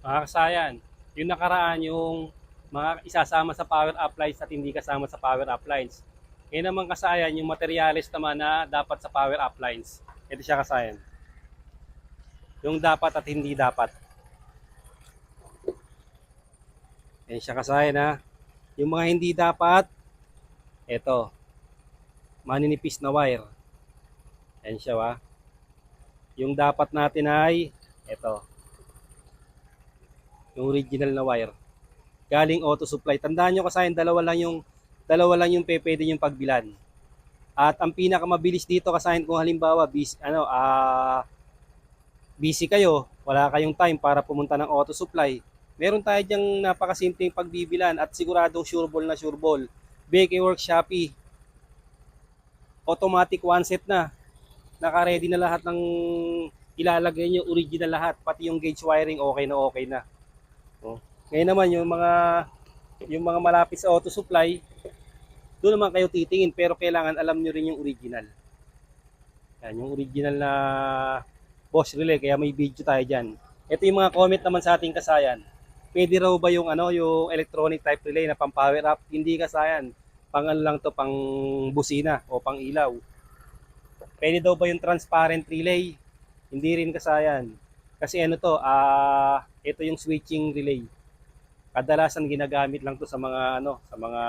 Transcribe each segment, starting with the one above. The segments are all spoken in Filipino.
Mga kasayan, yung nakaraan yung mga isasama sa power uplines at hindi kasama sa power uplines. Ngayon naman kasayan, yung materials naman na dapat sa power uplines. Ito siya kasayan. Yung dapat at hindi dapat. Yan siya kasayan ha. Yung mga hindi dapat, ito, maninipis na wire. Yan siya ha. Yung dapat natin ay, ito, yung original na wire. Galing auto supply. Tandaan nyo kasayan, dalawa lang yung pwede yung pagbilan. At ang pinakamabilis dito kasayan kung halimbawa busy kayo, wala kayong time para pumunta ng auto supply. Meron tayo diyang napakasimpleng pagbibilan at siguradong sureball na sureball. BK Works Shopee, automatic one set na. Naka-ready na lahat ng ilalagay nyo, original lahat, pati yung gauge wiring okay na okay na. Oh. Ngayon naman yung mga malapit sa auto supply, doon naman kayo titingin pero kailangan alam nyo rin yung original. Yan, yung original na Bosch Relay, kaya may video tayo dyan. Ito yung mga comment naman sa ating kasayan. Pwede raw ba yung electronic type relay na pang power up? Hindi kasayan. Pang ano lang to, pang busina o pang ilaw. Pwede daw ba yung transparent relay? Hindi rin kasayan. Kasi ano to, ito yung switching relay. Kadalasan ginagamit lang to sa mga sa mga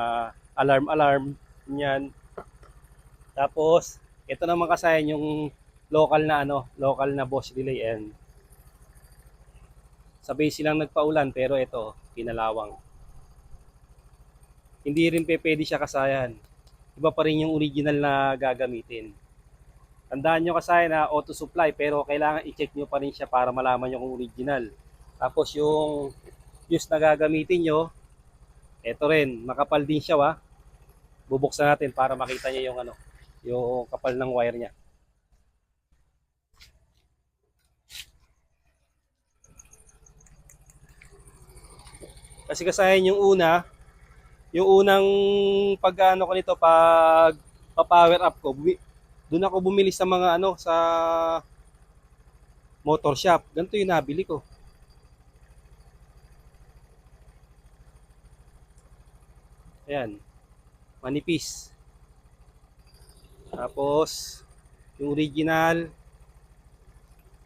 alarm niyan. Tapos ito naman kasayan yung local na Bosch relay and sa base lang nagpaulan pero ito pinalawang. Hindi rin pwede siya kasayan. Iba pa rin yung original na gagamitin. Tandaan nyo kasayan na auto supply pero kailangan i-check nyo pa rin siya para malaman nyo kung original. Tapos yung fuse na gagamitin nyo, ito rin, makapal din siya Bubuksan natin para makita niyo yung kapal ng wire niya. Kasi kasayan yung unang pag-ano ko nito pag pa-power up ko, doon ako bumili sa mga sa motor shop. Ganito yung nabili ko. Ayan, manipis. Tapos yung original,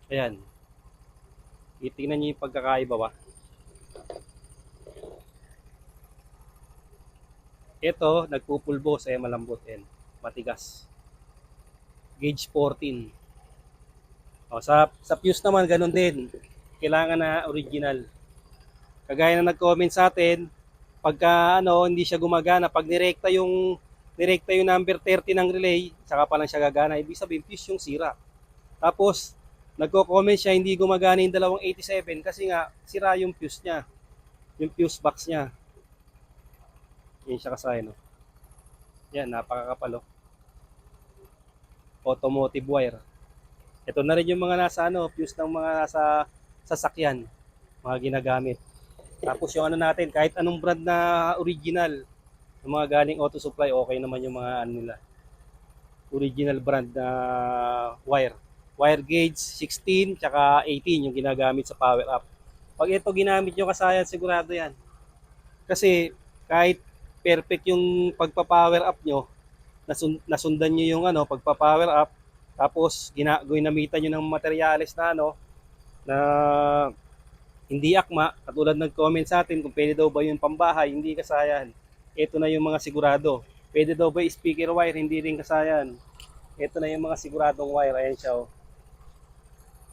ayan. Itingnan niyo yung pagkakaiba Ito, nagpupulbos, malambot matigas. Gauge 14. Sa fuse naman, ganun din. Kailangan na original. Kagaya na nag-comment sa atin, pagka hindi siya gumagana, pag nirekta yung number 30 ng relay, saka pa lang siya gagana, ibig sabihin fuse yung sira. Tapos, nagko-comment siya, hindi gumagana yung 287 kasi nga, sira yung fuse niya. Yung fuse box niya. Yan siya kasay, no? Yan, napakakapal, automotive wire. Ito na rin yung mga nasa fuse ng mga nasa sasakyan, mga ginagamit. Tapos yung natin, kahit anong brand na original, yung mga galing auto supply, okay naman yung mga nila. Original brand na wire. Wire gauge 16 tsaka 18 yung ginagamit sa power up. Pag ito ginamit nyo kasayan, sigurado yan. Kasi kahit perfect yung pagpa-power up nyo, nasundan nyo yung pagpa-power up, tapos ginamitan nyo ng materyales na hindi akma, katulad nag-comment sa atin kung pwede daw ba yung pambahay, hindi kasayan. Ito na yung mga sigurado. Pwede daw ba speaker wire, hindi rin kasayan. Ito na yung mga siguradong wire, ayan siya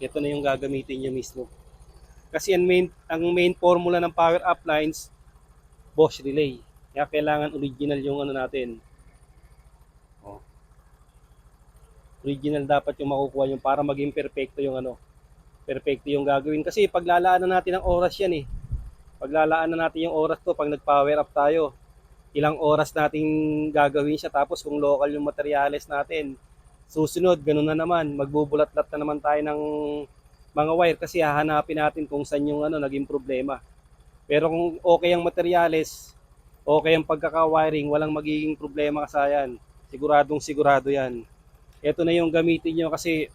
Ito na yung gagamitin nyo mismo. Kasi ang main formula ng power up lines, Bosch relay. Kaya kailangan original yung natin. Original dapat yung makukuha yung para maging perfecto yung perfecto yung gagawin. Kasi paglalaanan natin ng oras yan Paglalaanan natin yung oras to pag nag-power up tayo. Ilang oras natin gagawin siya tapos kung local yung materials natin. Susunod, ganun na naman. Magbubulat-lat na naman tayo ng mga wire kasi hahanapin natin kung saan yung naging problema. Pero kung okay ang materials, okay ang pagkaka-wiring, walang magiging problema kasayan. Siguradong sigurado yan. Ito na yung gamitin nyo kasi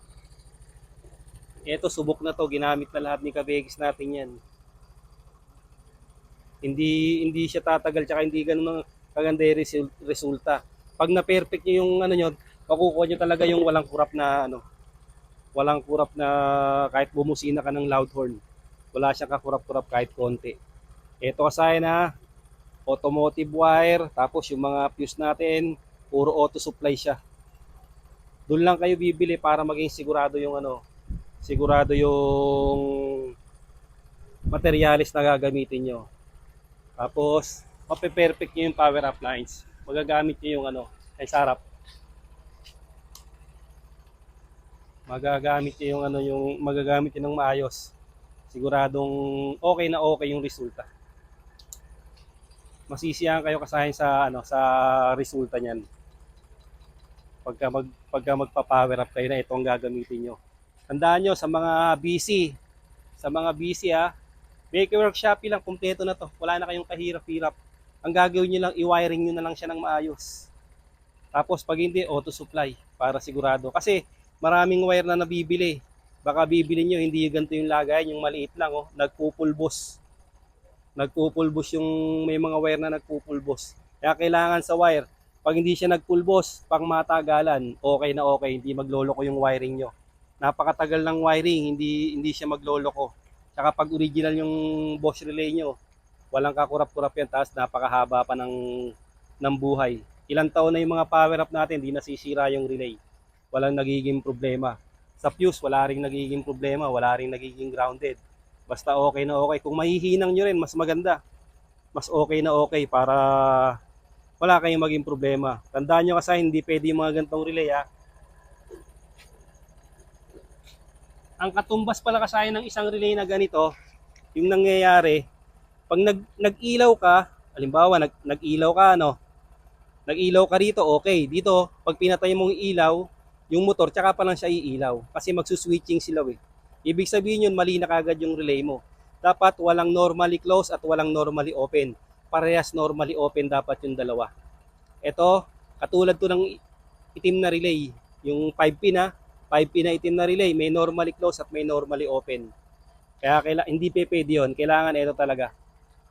ito subok na to, ginamit na lahat ni Kabegis natin yan. Hindi siya tatagal, tsaka hindi ganun ang kaganda yung resulta. Pag na-perfect nyo yung ano nyo, makukuha nyo talaga yung walang kurap na ano, walang kurap na kahit bumusina ka ng loud horn. Wala siyang kakurap-kurap kahit konti. Ito kasaya na automotive wire, tapos yung mga fuse natin, puro auto supply siya. Doon lang kayo bibili para maging sigurado yung ano, sigurado yung materialis na gagamitin nyo. Tapos, mape-perfect nyo yung power up lines. Magagamit nyo yung ano, ay sarap. Magagamit nyo yung ano, yung magagamit nyo ng maayos. Siguradong okay yung resulta. Masisiyahan kayo kasahin sa ano, sa resulta niyan. Pagka magpa-power up kayo na ito ang gagamitin nyo. Tandaan nyo sa mga busy ha, Maker Work Shopee lang, kumpleto na to. Wala na kayong kahirap-hirap. Ang gagawin nyo lang, i-wiring nyo na lang siya ng maayos. Tapos pag hindi, auto supply para sigurado. Kasi maraming wire na nabibili. Baka bibili nyo, hindi ganito yung lagayan, yung maliit lang, oh, nagpupulbos. Nagpupulbos yung may mga wire na nagpupulbos. Kaya kailangan sa wire, pag hindi siya nagpulbos, pang matagalan, okay, hindi magloloko yung wiring nyo. Napakatagal ng wiring, hindi siya magloloko. Tsaka pag original yung Bosch relay nyo, walang kakurap-kurap yan, tapos napakahaba pa ng buhay. Ilang taon na yung mga power up natin, hindi nasisira yung relay. Walang nagiging problema. Sa fuse, wala ring nagiging problema, wala ring nagiging grounded. Basta okay na okay. Kung mahihinang nyo rin, mas maganda. Mas okay na okay para wala kayong maging problema. Tandaan nyo kasi hindi pwede yung mga gantong relay ha. Ang katumbas pala kasi ng isang relay na ganito, yung nangyayari, pag nag-ilaw ka, halimbawa nag-ilaw ka no, nag-ilaw ka rito, okay. Dito, pag pinatay mong ilaw, yung motor, tsaka pa lang siya iilaw. Kasi magsuswitching sila eh. Ibig sabihin yun, mali na kagad yung relay mo. Dapat walang normally close at walang normally open. Parehas normally open dapat yung dalawa. Ito, katulad to ng itim na relay. Yung 5 pin ha, 5 pin na itim na relay, may normally close at may normally open. Kaya hindi pwede yun. Kailangan ito talaga.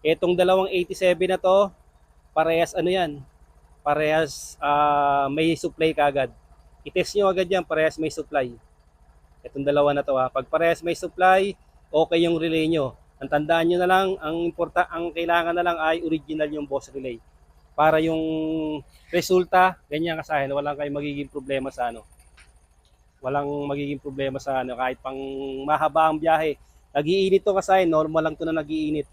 Etong dalawang 87 na to, parehas ano yan, parehas may supply kagad. I-test nyo agad yan, parehas may supply. Itong dalawa na to ha. Pag parehas may supply, okay yung relay nyo. Ang tandaan nyo na lang, ang kailangan na lang ay original yung Bosch relay. Para yung resulta, ganyan kasahin, walang kayong magiging problema sa ano. Walang magiging problema sa ano, kahit pang mahaba ang biyahe. Nag-iinit to kasahin, normal lang to na nag-iinit.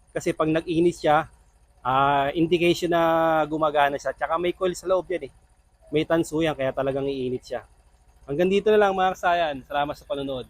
Kasi pag nag-init siya, indication na gumagana siya. Tsaka may coil sa loob yan eh. May tanso yan, kaya talagang iinit siya. Hanggang dito na lang mga kasayan. Salamat sa panonood.